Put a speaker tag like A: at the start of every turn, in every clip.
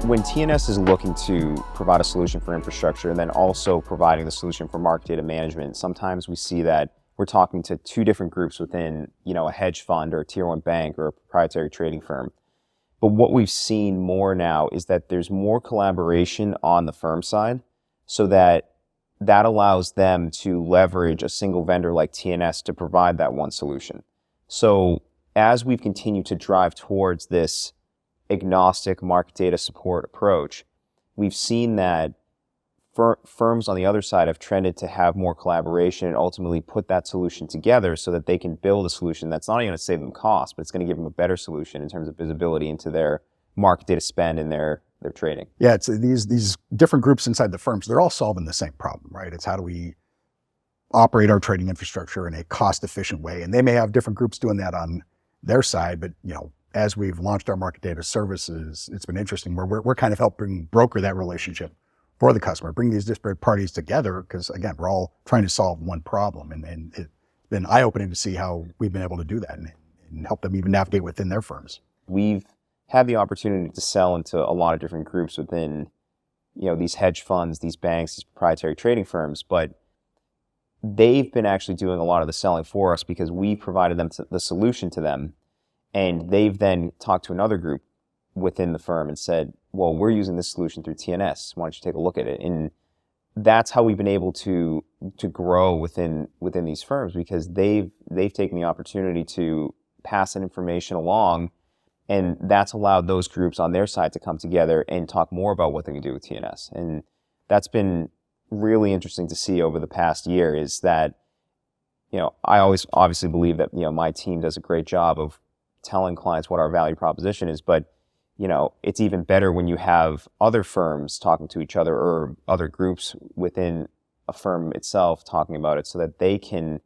A: When TNS is looking to provide a solution for infrastructure and then also providing the solution for market data management, sometimes we see that we're talking to two different groups within, a hedge fund or a tier one bank or a proprietary trading firm. But what we've seen more now is that there's more collaboration on the firm side, so that allows them to leverage a single vendor like TNS to provide that one solution. So as we've continued to drive towards this agnostic market data support approach, we've seen that firms on the other side have trended to have more collaboration and ultimately put that solution together so that they can build a solution that's not only going to save them cost, but it's going to give them a better solution in terms of visibility into their market data spend and their trading.
B: Yeah, it's these different groups inside the firms, they're all solving the same problem, right? It's how do we operate our trading infrastructure in a cost-efficient way? And they may have different groups doing that on their side, but as we've launched our market data services, it's been interesting where we're kind of helping broker that relationship for the customer, bring these disparate parties together, because again, we're all trying to solve one problem. And it's been eye-opening to see how we've been able to do that and help them even navigate within their firms.
A: We've had the opportunity to sell into a lot of different groups within, these hedge funds, these banks, these proprietary trading firms, but they've been actually doing a lot of the selling for us because we provided them the solution to them. And they've then talked to another group within the firm and said, well, we're using this solution through TNS. Why don't you take a look at it? And that's how we've been able to grow within these firms, because they've taken the opportunity to pass that information along. And that's allowed those groups on their side to come together and talk more about what they can do with TNS. And that's been really interesting to see over the past year, is that, I always obviously believe that, my team does a great job of telling clients what our value proposition is, but it's even better when you have other firms talking to each other or other groups within a firm itself talking about it, so that they can,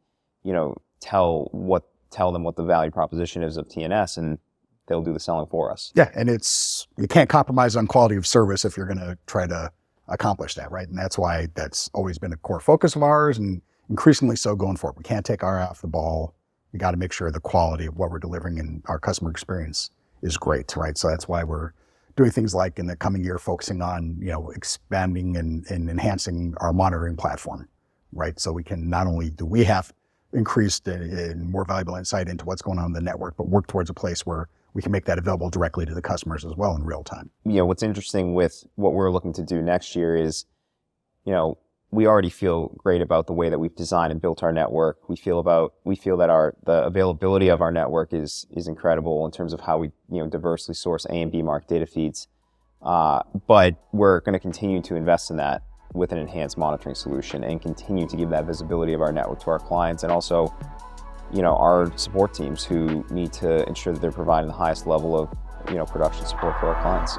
A: tell them what the value proposition is of TNS, and they'll do the selling for us.
B: Yeah, and you can't compromise on quality of service if you're going to try to accomplish that, right? And that's why that's always been a core focus of ours, and increasingly so going forward. We can't take our eye off the ball. We got to make sure the quality of what we're delivering and our customer experience is great, right? So that's why we're doing things like in the coming year, focusing on, expanding and enhancing our monitoring platform, right? So we can not only do we have increased and more valuable insight into what's going on in the network, but work towards a place where we can make that available directly to the customers as well in real time.
A: What's interesting with what we're looking to do next year is, we already feel great about the way that we've designed and built our network. We feel that the availability of our network is incredible in terms of how we diversely source A and B market data feeds. But we're going to continue to invest in that with an enhanced monitoring solution and continue to give that visibility of our network to our clients, and also our support teams who need to ensure that they're providing the highest level of production support for our clients.